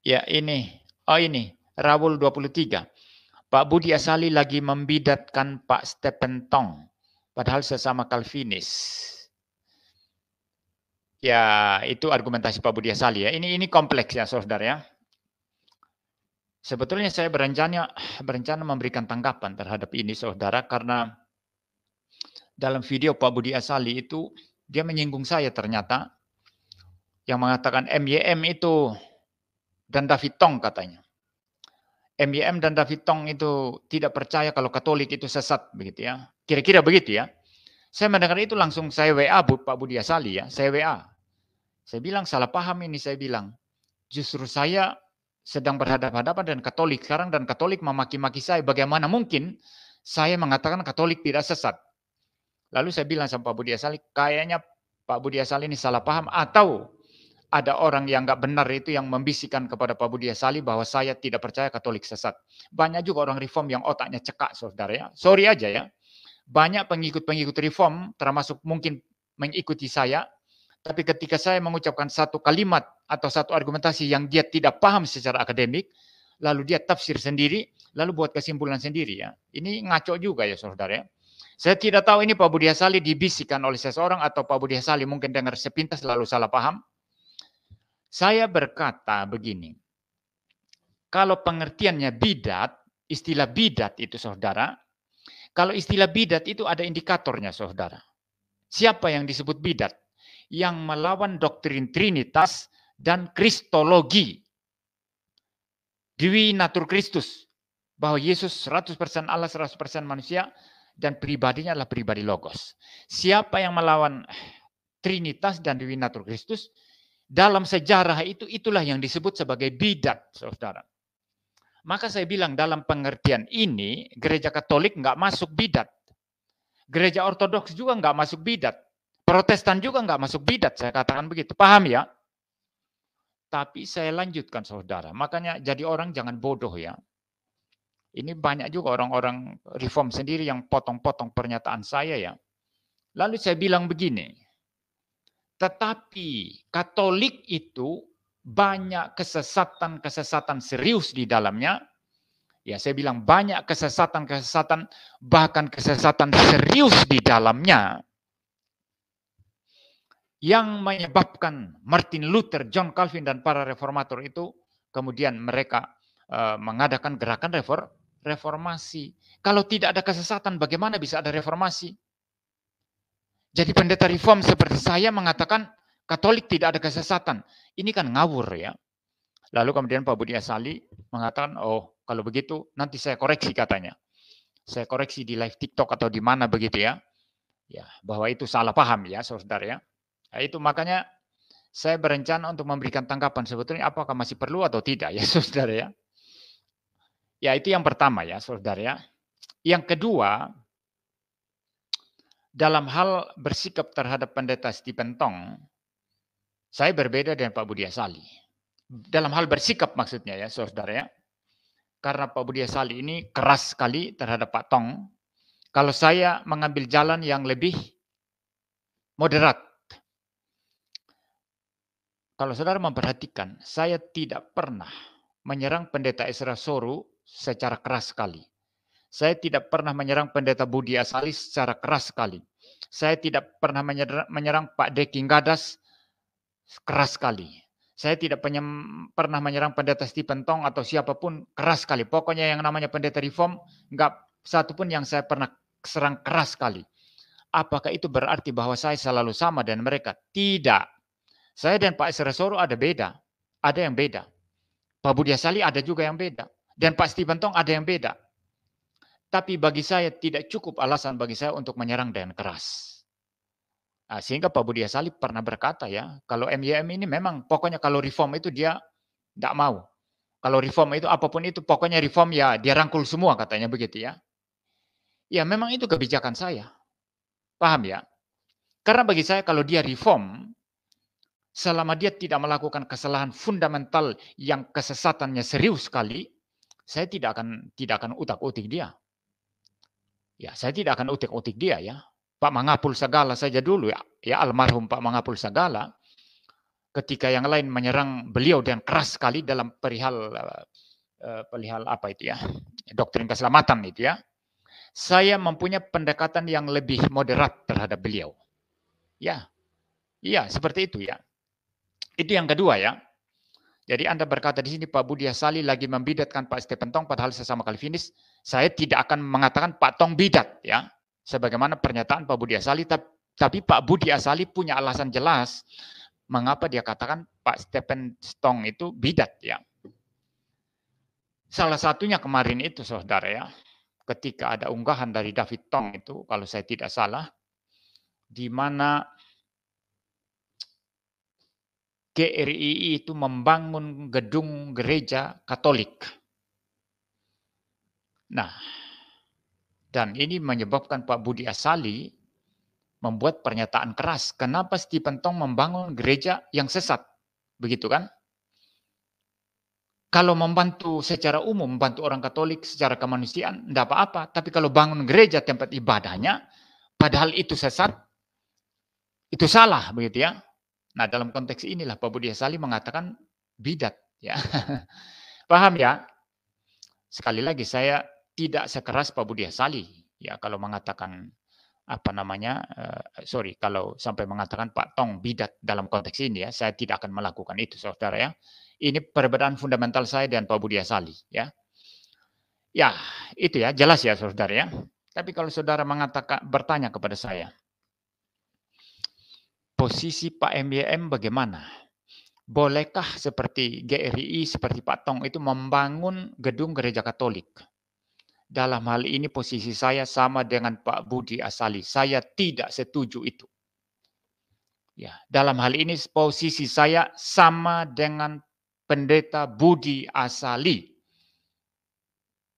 Ya ini, oh ini, Raul 23. Pak Budi Asali lagi membidatkan Pak Stephen Tong, padahal sesama Calvinis. Ya, itu argumentasi Pak Budi Asali ya. Ini kompleks ya, saudara ya. Sebetulnya saya berencana memberikan tanggapan terhadap ini, saudara, karena dalam video Pak Budi Asali itu dia menyinggung saya ternyata, yang mengatakan MYM itu dan David Tong katanya. MYM dan David Tong itu tidak percaya kalau Katolik itu sesat begitu ya. Kira-kira begitu ya. Saya mendengar itu langsung saya WA Pak Budi Asali ya, saya WA. Saya bilang salah paham ini, saya bilang. Justru saya sedang berhadapan-hadapan dengan Katolik sekarang dan Katolik memaki-maki saya. Bagaimana mungkin saya mengatakan Katolik tidak sesat? Lalu saya bilang sama Pak Budi Asali, kayaknya Pak Budi Asali ini salah paham atau ada orang yang nggak benar itu yang membisikkan kepada Pak Budi Asali bahwa saya tidak percaya Katolik sesat. Banyak juga orang reform yang otaknya cekak, saudara ya. Sorry aja ya. Banyak pengikut-pengikut reform termasuk mungkin mengikuti saya, tapi ketika saya mengucapkan satu kalimat atau satu argumentasi yang dia tidak paham secara akademik, lalu dia tafsir sendiri, lalu buat kesimpulan sendiri ya. Ini ngaco juga ya saudara ya. Saya tidak tahu ini Pak Budi Asali dibisikkan oleh seseorang atau Pak Budi Asali mungkin dengar sepintas lalu salah paham. Saya berkata begini, kalau pengertiannya bidat, istilah bidat itu saudara, kalau istilah bidat itu ada indikatornya saudara. Siapa yang disebut bidat? Yang melawan doktrin Trinitas dan Kristologi. Dewi Natur Kristus. Bahwa Yesus 100% Allah, 100% manusia, dan pribadinya adalah pribadi Logos. Siapa yang melawan Trinitas dan Dewi Natur Kristus, dalam sejarah itu, itulah yang disebut sebagai bidat, saudara. Maka saya bilang dalam pengertian ini, gereja Katolik nggak masuk bidat. Gereja Ortodoks juga nggak masuk bidat. Protestan juga nggak masuk bidat, saya katakan begitu. Paham ya? Tapi saya lanjutkan saudara, makanya jadi orang jangan bodoh ya. Ini banyak juga orang-orang reform sendiri yang potong-potong pernyataan saya ya. Lalu saya bilang begini, tetapi Katolik itu banyak kesesatan-kesesatan serius di dalamnya. Ya, saya bilang banyak kesesatan-kesesatan, bahkan kesesatan serius di dalamnya yang menyebabkan Martin Luther, John Calvin, dan para reformator itu kemudian mereka mengadakan gerakan reformasi. Kalau tidak ada kesesatan, bagaimana bisa ada reformasi? Jadi pendeta reform seperti saya mengatakan Katolik tidak ada kesesatan. Ini kan ngawur ya. Lalu kemudian Pak Budi Asali mengatakan, oh kalau begitu nanti saya koreksi katanya. Saya koreksi di live TikTok atau di mana begitu ya. Ya, bahwa itu salah paham ya saudara ya. Nah, itu makanya saya berencana untuk memberikan tanggapan sebetulnya apakah masih perlu atau tidak ya saudara ya. Ya itu yang pertama ya saudara ya. Yang kedua, dalam hal bersikap terhadap pendeta Stephen Tong, saya berbeda dengan Pak Budi Asali. Dalam hal bersikap maksudnya ya saudara ya. Karena Pak Budi Asali ini keras sekali terhadap Pak Tong. Kalau saya mengambil jalan yang lebih moderat. Kalau saudara memperhatikan, saya tidak pernah menyerang pendeta Ezra Soru secara keras sekali. Saya tidak pernah menyerang pendeta Budi Asali secara keras sekali. Saya tidak pernah menyerang Pak Deki Gadas keras sekali. Saya tidak pernah menyerang pendeta Stephen Tong atau siapapun keras sekali. Pokoknya yang namanya pendeta reform, enggak satupun yang saya pernah serang keras sekali. Apakah itu berarti bahwa saya selalu sama dengan mereka? Tidak. Saya dan Pak Ezra Soru ada beda. Ada yang beda. Pak Budi Asali ada juga yang beda. Dan Pak Stephen Tong ada yang beda. Tapi bagi saya tidak cukup alasan bagi saya untuk menyerang dengan keras. Nah, sehingga Pak Budi Asali pernah berkata ya, kalau MYM ini memang pokoknya kalau reform itu dia tidak mau. Kalau reform itu apapun itu pokoknya reform ya dia rangkul semua katanya begitu ya. Ya memang itu kebijakan saya. Paham ya? Karena bagi saya kalau dia reform, selama dia tidak melakukan kesalahan fundamental yang kesesatannya serius sekali, saya tidak akan utak-utik dia. Ya, saya tidak akan utik-utik dia ya. Pak Mangapul Sagala saja dulu ya, almarhum Pak Mangapul Sagala ketika yang lain menyerang beliau dengan keras sekali dalam perihal apa itu ya, doktrin keselamatan itu ya, saya mempunyai pendekatan yang lebih moderat terhadap beliau. Ya, iya seperti itu ya. Itu yang kedua ya. Jadi Anda berkata di sini Pak Budi Asali lagi membidatkan Pak Stephen Tong, padahal sesama Calvinis. Saya tidak akan mengatakan Pak Tong bidat ya, sebagaimana pernyataan Pak Budi Asali. Tapi Pak Budi Asali punya alasan jelas mengapa dia katakan Pak Stephen Tong itu bidat ya. Salah satunya kemarin itu saudara ya, ketika ada unggahan dari David Tong itu, kalau saya tidak salah, di mana GRII itu membangun gedung gereja Katolik. Nah, dan ini menyebabkan Pak Budi Asali membuat pernyataan keras. Kenapa Stephen Tong membangun gereja yang sesat? Begitu kan? Kalau membantu secara umum, membantu orang Katolik secara kemanusiaan, tidak apa-apa. Tapi kalau bangun gereja tempat ibadahnya, padahal itu sesat, itu salah, begitu ya. Nah, dalam konteks inilah Pak Budi Asali mengatakan bidat, ya. Paham ya? Sekali lagi saya tidak sekeras Pak Budi Asali, ya kalau mengatakan apa namanya, kalau sampai mengatakan Pak Tong bidat dalam konteks ini ya, saya tidak akan melakukan itu, saudara ya. Ini perbedaan fundamental saya dan Pak Budi Asali, ya. Ya, itu ya, jelas ya, saudara ya. Tapi kalau saudara bertanya kepada saya, posisi Pak MYM bagaimana? Bolehkah seperti GRI, seperti Pak Tong itu membangun gedung gereja Katolik? Dalam hal ini posisi saya sama dengan Pak Budi Asali. Saya tidak setuju itu. Ya, dalam hal ini posisi saya sama dengan Pendeta Budi Asali.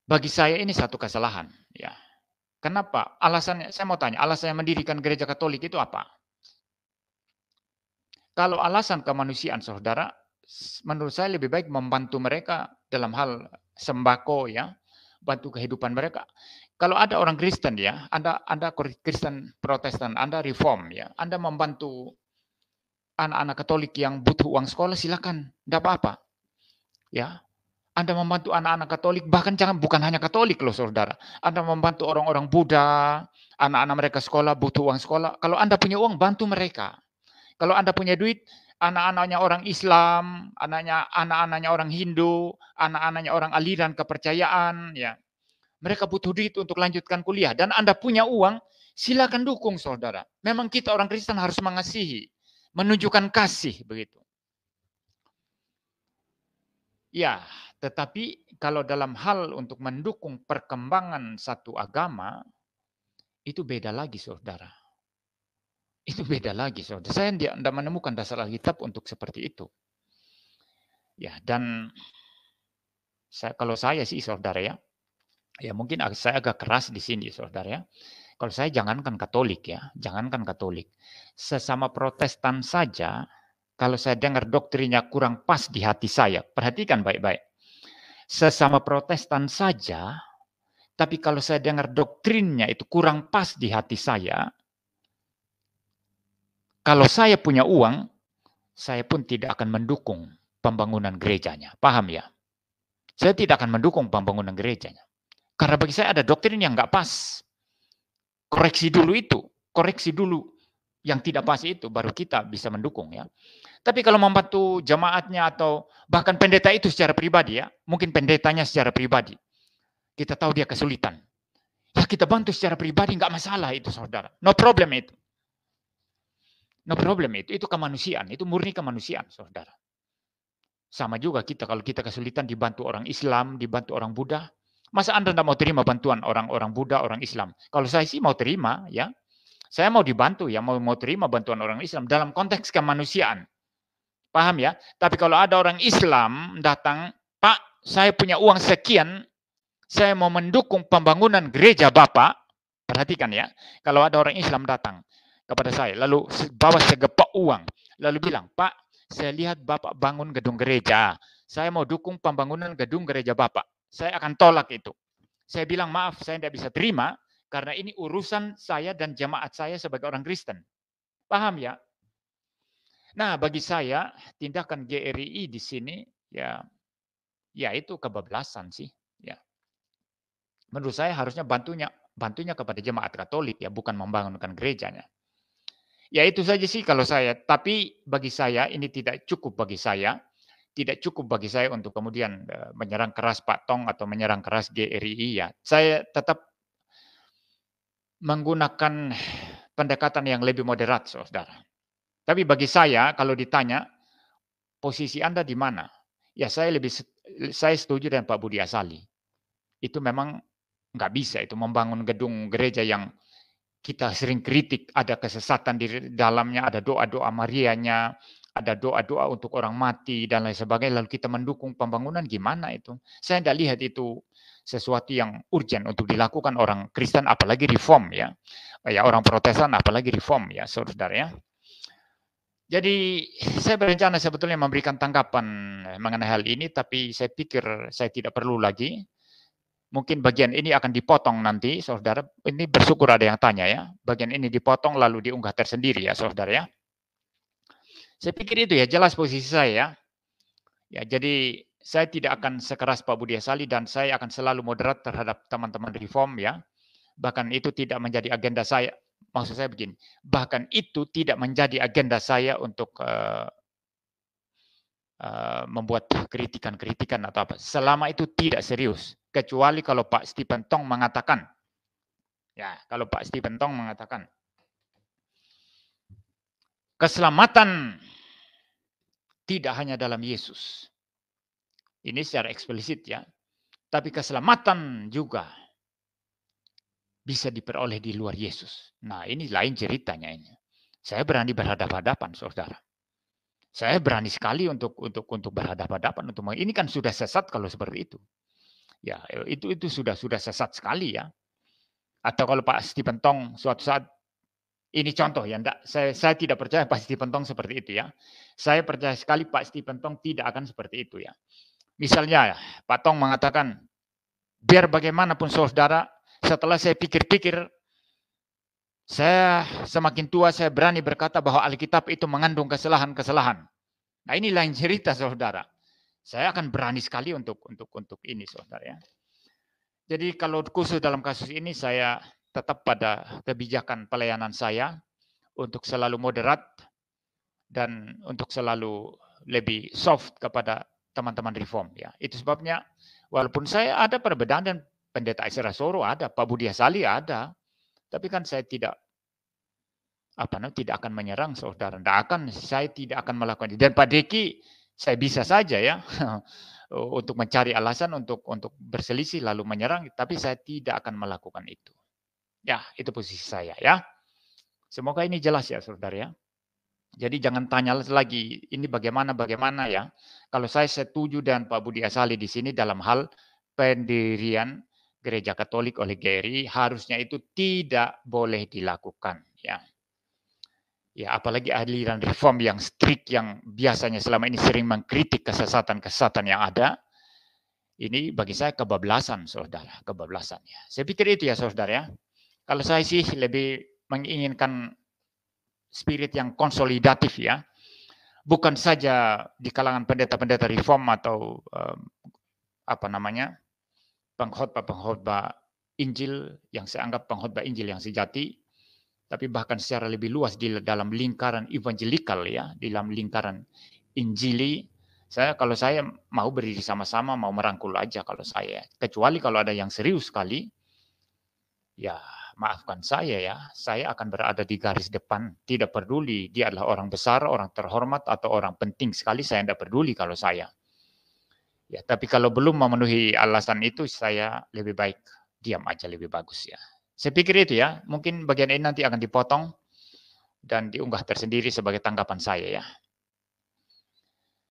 Bagi saya ini satu kesalahan. Ya, kenapa? Alasannya, saya mau tanya, alasannya mendirikan gereja Katolik itu apa? Kalau alasan kemanusiaan, saudara, menurut saya lebih baik membantu mereka dalam hal sembako ya, bantu kehidupan mereka. Kalau ada orang Kristen ya, Anda Kristen Protestan, Anda Reform ya, Anda membantu anak-anak Katolik yang butuh uang sekolah, silakan, tidak apa-apa. Ya, Anda membantu anak-anak Katolik, bahkan bukan hanya Katolik loh saudara. Anda membantu orang-orang Buddha, anak-anak mereka sekolah, butuh uang sekolah. Kalau Anda punya uang, bantu mereka. Kalau Anda punya duit, anak-anaknya orang Islam, anak-anaknya orang Hindu, anak-anaknya orang aliran kepercayaan, ya, mereka butuh duit untuk lanjutkan kuliah, dan Anda punya uang, silakan dukung saudara. Memang kita orang Kristen harus mengasihi, menunjukkan kasih, begitu. Ya, tetapi kalau dalam hal untuk mendukung perkembangan satu agama, itu beda lagi saudara. Itu beda lagi, saudara. Saya tidak menemukan dasar Alkitab untuk seperti itu. Ya, dan kalau saya sih, saudara ya mungkin saya agak keras di sini, saudara ya. Kalau saya jangankan Katolik ya, jangankan Katolik. Sesama Protestan saja, kalau saya dengar doktrinnya kurang pas di hati saya, perhatikan baik-baik. Sesama Protestan saja, tapi kalau saya dengar doktrinnya itu kurang pas di hati saya, kalau saya punya uang, saya pun tidak akan mendukung pembangunan gerejanya. Paham ya? Saya tidak akan mendukung pembangunan gerejanya. Karena bagi saya ada doktrin yang nggak pas. Koreksi dulu itu. Koreksi dulu yang tidak pas itu, baru kita bisa mendukung ya. Tapi kalau membantu jemaatnya atau bahkan pendeta itu secara pribadi ya, mungkin pendetanya secara pribadi, kita tahu dia kesulitan. Ya kita bantu secara pribadi, nggak masalah itu saudara. No problem itu. No problem itu kemanusiaan, itu murni kemanusiaan, saudara. Sama juga kita, kalau kita kesulitan dibantu orang Islam, dibantu orang Buddha, masa Anda tidak mau terima bantuan orang-orang Buddha, orang Islam? Kalau saya sih mau terima, ya. Saya mau dibantu, ya mau terima bantuan orang Islam dalam konteks kemanusiaan. Paham ya? Tapi kalau ada orang Islam datang, Pak, saya punya uang sekian, saya mau mendukung pembangunan gereja Bapak, perhatikan ya, kalau ada orang Islam datang kepada saya, lalu bawa segepok uang, lalu bilang, Pak, saya lihat Bapak bangun gedung gereja, saya mau dukung pembangunan gedung gereja Bapak. Saya akan tolak itu. Saya bilang, maaf, saya tidak bisa terima, karena ini urusan saya dan jemaat saya sebagai orang Kristen. Paham ya? Nah, bagi saya tindakan GRI di sini ya itu kebablasan sih, ya. Menurut saya harusnya bantunya kepada jemaat Katolik ya, bukan membangunkan gerejanya. Ya itu saja sih kalau saya, tapi bagi saya ini tidak cukup bagi saya. Tidak cukup bagi saya untuk kemudian, menyerang keras Pak Tong atau menyerang keras GRI ya. Saya tetap menggunakan pendekatan yang lebih moderat, Saudara. Tapi bagi saya kalau ditanya, posisi Anda di mana? Ya saya setuju dengan Pak Budi Asali. Itu memang nggak bisa itu membangun gedung gereja yang kita sering kritik, ada kesesatan di dalamnya, ada doa-doa Marianya, ada doa-doa untuk orang mati dan lain sebagainya, lalu kita mendukung pembangunan, gimana itu? Saya tidak lihat itu sesuatu yang urgent untuk dilakukan orang Kristen, apalagi reform ya. Ya orang Protestan, apalagi reform ya, saudara ya. Jadi saya berencana sebetulnya memberikan tanggapan mengenai hal ini, tapi saya pikir saya tidak perlu lagi. Mungkin bagian ini akan dipotong nanti, saudara. Ini bersyukur ada yang tanya ya. Bagian ini dipotong lalu diunggah tersendiri ya, saudara ya. Saya pikir itu ya, jelas posisi saya ya. Ya, jadi saya tidak akan sekeras Pak Budi Asali dan saya akan selalu moderat terhadap teman-teman reform ya. Bahkan itu tidak menjadi agenda saya. Maksud saya begini, bahkan itu tidak menjadi agenda saya untuk membuat kritikan-kritikan atau apa. Selama itu tidak serius. Kecuali kalau Pak Stephen Tong mengatakan, ya kalau Pak Stephen Tong mengatakan, keselamatan tidak hanya dalam Yesus. Ini secara eksplisit ya. Tapi keselamatan juga bisa diperoleh di luar Yesus. Nah ini lain ceritanya ini. Saya berani berhadapan-hadapan, saudara. Saya berani sekali untuk berhadapan-hadapan untuk ini kan sudah sesat kalau seperti itu. Ya, itu sudah sesat sekali ya. Atau kalau Pak Stephen Tong suatu saat ini contoh ya, enggak, saya tidak percaya Pak Stephen Tong seperti itu ya. Saya percaya sekali Pak Stephen Tong tidak akan seperti itu ya. Misalnya Pak Tong mengatakan, biar bagaimanapun saudara, setelah saya pikir-pikir, saya semakin tua saya berani berkata bahwa Alkitab itu mengandung kesalahan-kesalahan. Nah ini lain cerita saudara. Saya akan berani sekali untuk ini saudara ya. Jadi kalau khusus dalam kasus ini saya tetap pada kebijakan pelayanan saya untuk selalu moderat dan untuk selalu lebih soft kepada teman-teman reform ya. Itu sebabnya walaupun saya ada perbedaan dan Pendeta Isra Soro ada, Pak Budi Asali ada, tapi kan saya tidak akan menyerang saudara. Saya tidak akan melakukan itu. Dan Pak Deki saya bisa saja ya untuk mencari alasan untuk berselisih lalu menyerang, tapi saya tidak akan melakukan itu. Ya, itu posisi saya ya. Semoga ini jelas ya saudara ya. Jadi jangan tanya lagi ini bagaimana ya. Kalau saya setuju dengan Pak Budi Asali di sini dalam hal pendirian Gereja Katolik oleh GRI, harusnya itu tidak boleh dilakukan ya. Ya, apalagi aliran reform yang strict yang biasanya selama ini sering mengkritik kesesatan-kesesatan yang ada. Ini bagi saya kebablasan, saudara, kebablasan ya. Saya pikir itu ya, saudara ya. Kalau saya sih lebih menginginkan spirit yang konsolidatif ya. Bukan saja di kalangan pendeta-pendeta reform atau pengkhotbah Injil yang saya anggap pengkhotbah Injil yang sejati, tapi bahkan secara lebih luas di dalam lingkaran evangelikal ya, di dalam lingkaran Injili. Kalau saya mau berdiri sama-sama, mau merangkul aja kalau saya. Kecuali kalau ada yang serius sekali, ya maafkan saya ya, saya akan berada di garis depan. Tidak peduli dia adalah orang besar, orang terhormat, atau orang penting sekali, saya tidak peduli kalau saya. Ya, tapi kalau belum memenuhi alasan itu, saya lebih baik diam aja lebih bagus ya. Saya pikir itu ya, mungkin bagian ini nanti akan dipotong dan diunggah tersendiri sebagai tanggapan saya ya.